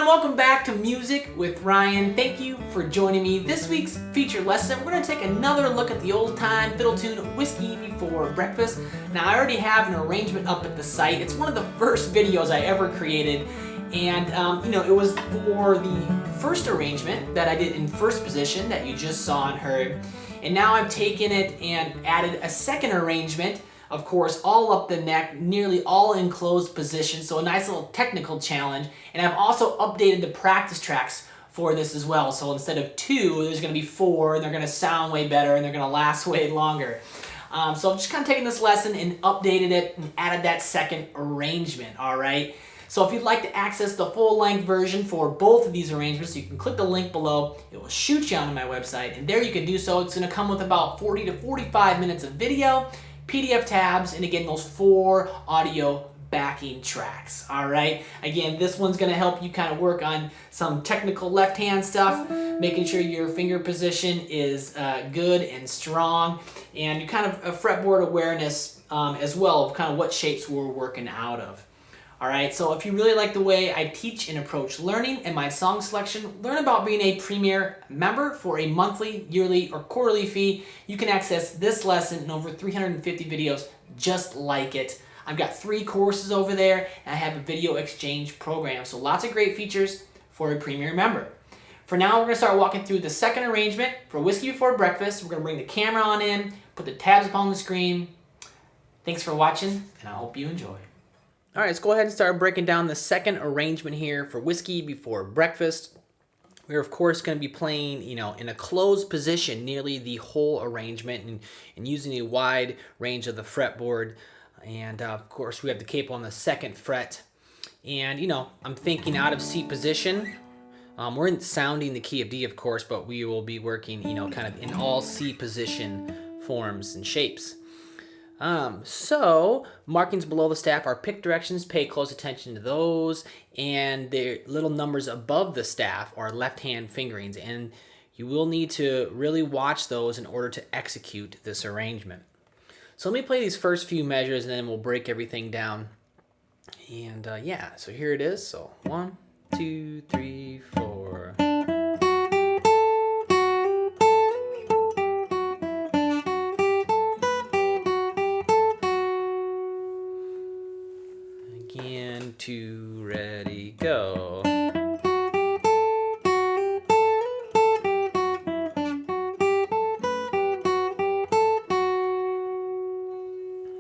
Welcome back to Music with Ryan. Thank you for joining me. This week's feature lesson, we're going to take another look at the old-time fiddle tune, Whiskey Before Breakfast. Now, I already have an arrangement up at the site. It's one of the first videos I ever created, and it was for the first arrangement that I did in first position that you just saw and heard. And now I've taken it and added a second arrangement, of course, all up the neck, nearly all in closed position, so a nice little technical challenge. And I've also updated the practice tracks for this as well. So instead of 2, there's going to be 4, and they're going to sound way better, and they're going to last way longer. So I've just kind of taken this lesson and updated it and added that second arrangement, all right? So if you'd like to access the full-length version for both of these arrangements, you can click the link below. It will shoot you onto my website, and there you can do so. It's going to come with about 40 to 45 minutes of video, PDF tabs, and again, those 4 audio backing tracks, all right? Again, this one's gonna help you kind of work on some technical left-hand stuff, making sure your finger position is good and strong, and you kind of a fretboard awareness as well of kind of what shapes we're working out of. All right, so if you really like the way I teach and approach learning and my song selection, learn about being a Premier member for a monthly, yearly, or quarterly fee. You can access this lesson and over 350 videos just like it. I've got 3 courses over there, and I have a video exchange program. So lots of great features for a Premier member. For now, we're gonna start walking through the second arrangement for Whiskey Before Breakfast. We're gonna bring the camera on in, put the tabs up on the screen. Thanks for watching, and I hope you enjoy. All right, let's go ahead and start breaking down the second arrangement here for Whiskey Before Breakfast. We're, of course, going to be playing, in a closed position nearly the whole arrangement and using a wide range of the fretboard. And, of course, we have the capo on the 2nd fret. And, I'm thinking out of C position. We're sounding the key of D, of course, but we will be working, kind of in all C position forms and shapes. So markings below the staff are pick directions. Pay close attention to those, and the little numbers above the staff are left-hand fingerings, and you will need to really watch those in order to execute this arrangement. So let me play these first few measures, and then we'll break everything down. And so here it is. So 1, 2, 3, 4. Again, 2, ready, go.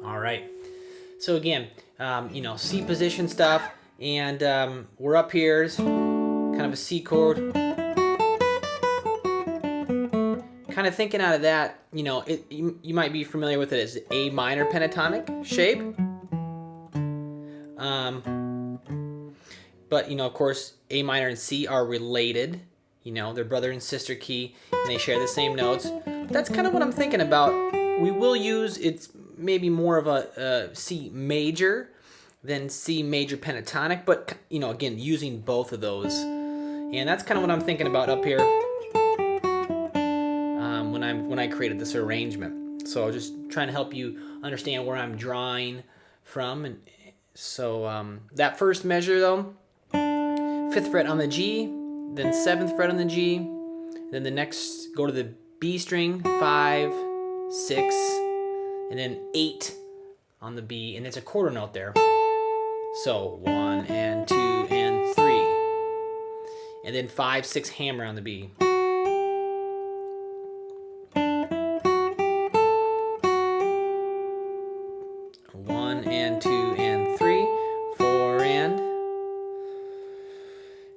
All right. So again, C position stuff, and we're up here, it's kind of a C chord. Kind of thinking out of that, you might be familiar with it as A minor pentatonic shape. But, of course, A minor and C are related. They're brother and sister key, and they share the same notes. That's kind of what I'm thinking about. We will use, it's maybe more of a C major then C major pentatonic, but you know, again, using both of those. And that's kind of what I'm thinking about up here when I created this arrangement. So just trying to help you understand where I'm drawing from. And so that first measure though, 5th fret on the G, then 7th fret on the G, then the next go to the B string, 5, 6, and then 8 on the B, and it's a quarter note there. So 1 and 2 and 3, and then 5, 6 hammer on the B.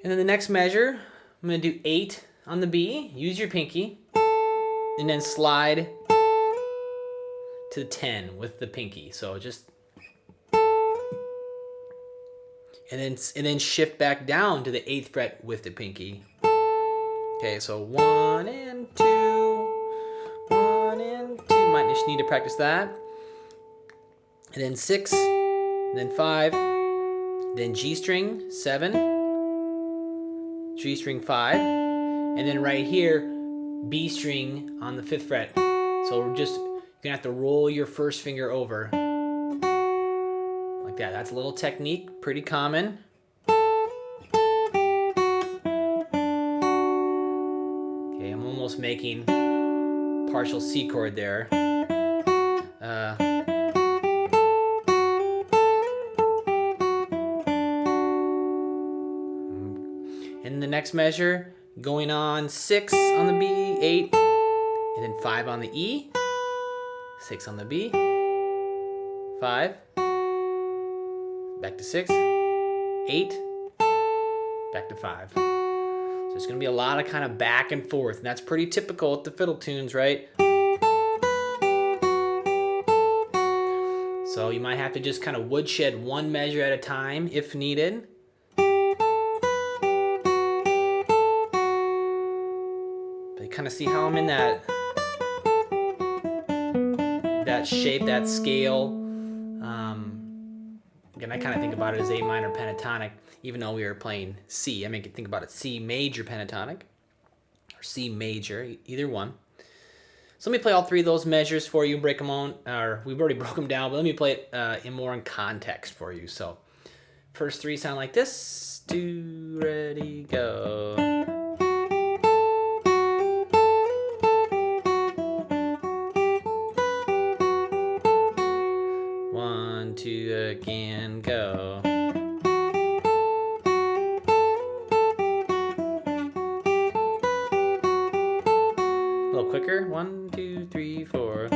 And then the next measure, I'm going to do 8 on the B, use your pinky, and then slide to 10 with the pinky. So just, and then shift back down to the 8th fret with the pinky. Okay, so 1 and 2, 1 and 2. Might just need to practice that. And then 6, and then 5, then G string, 7. G string 5, and then right here, B string on the 5th fret. So we're just, you're gonna have to roll your first finger over. Like that. That's a little technique, pretty common. Okay, I'm almost making partial C chord there. And the next measure, going on 6 on the B, 8, and then 5 on the E, 6 on the B, 5, back to 6, 8, back to 5. So it's going to be a lot of kind of back and forth, and that's pretty typical at the fiddle tunes, right? So you might have to just kind of woodshed one measure at a time if needed. Kind of see how I'm in that shape, that scale. Again, I kind of think about it as A minor pentatonic, even though we were playing C. I make it think about it C major pentatonic or C major, either one. So let me play all 3 of those measures for you, break them on, or we've already broke them down, but let me play it in context for you. So first 3 sound like this. 2, ready, go. Again, go. A little quicker. 1, 2, 3, 4. I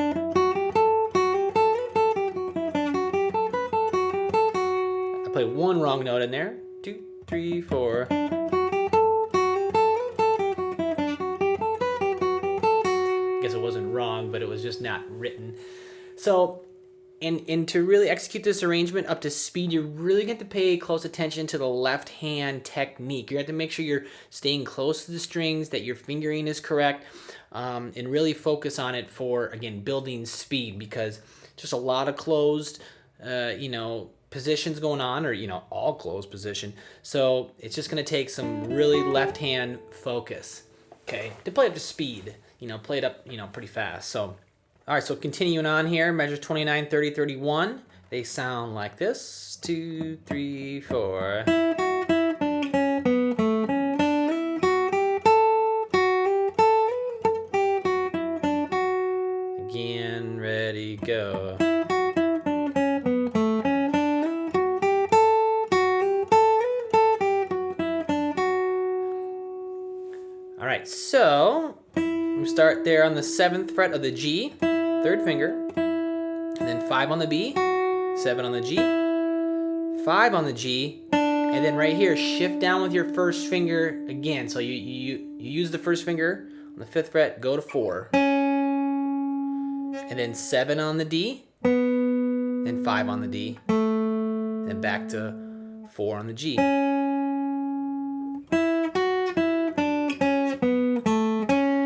played one wrong note in there. 2, 3, 4. Guess it wasn't wrong, but it was just not written. So. And to really execute this arrangement up to speed, you're really going to pay close attention to the left hand technique. You have to make sure you're staying close to the strings, that your fingering is correct, and really focus on it for, again, building speed, because just a lot of closed, positions going on, or, all closed position. So it's just going to take some really left hand focus, okay, to play up to speed, play it up, pretty fast. So. All right, so continuing on here, measures 29, 30, 31. They sound like this. 2, 3, 4. Again, ready, go. All right, so we start there on the 7th fret of the G. 3rd finger, and then 5 on the B, 7 on the G, 5 on the G, and then right here, shift down with your first finger again. So you use the first finger on the 5th fret, go to 4, and then 7 on the D, then 5 on the D, then back to 4 on the G.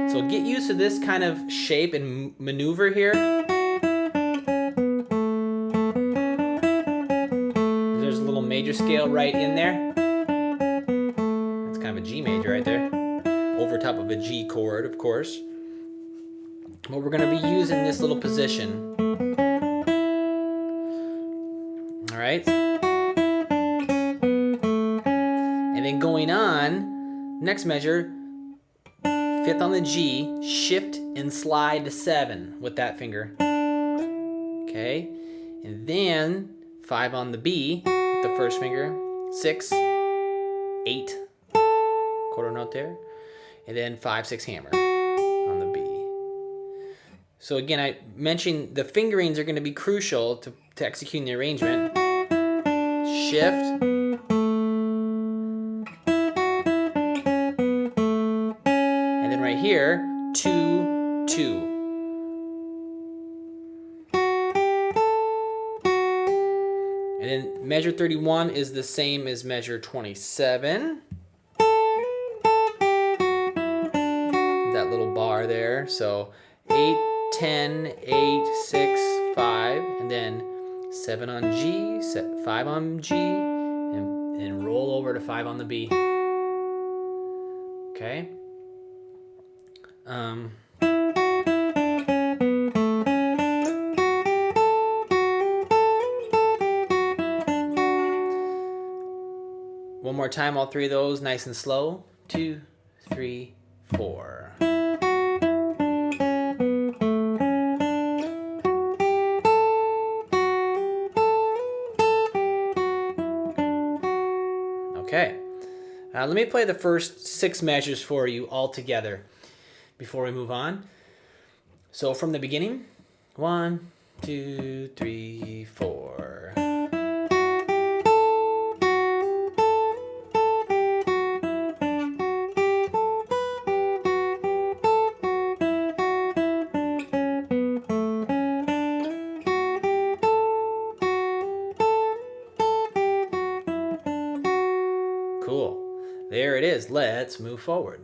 So get used to this kind of shape and maneuver here. major scale right in there. That's kind of a G major right there. Over top of a G chord, of course. But we're going to be using this little position. All right. And then going on, next measure, 5th on the G, shift and slide to 7 with that finger. Okay. And then 5 on the B with the first finger, 6, 8, quarter note there, and then 5, 6 hammer on the B. So again, I mentioned the fingerings are going to be crucial to executing the arrangement. Shift. And then right here, 2, 2. And then measure 31 is the same as measure 27. That little bar there. So 8, 10, 8, 6, 5, and then 7 on G, 5 on G, and roll over to 5 on the B. Okay. One more time, all 3 of those, nice and slow. 2, 3, 4. Okay. Let me play the first 6 measures for you all together before we move on. So from the beginning, 1, 2, 3, 4. Cool. There it is. Let's move forward.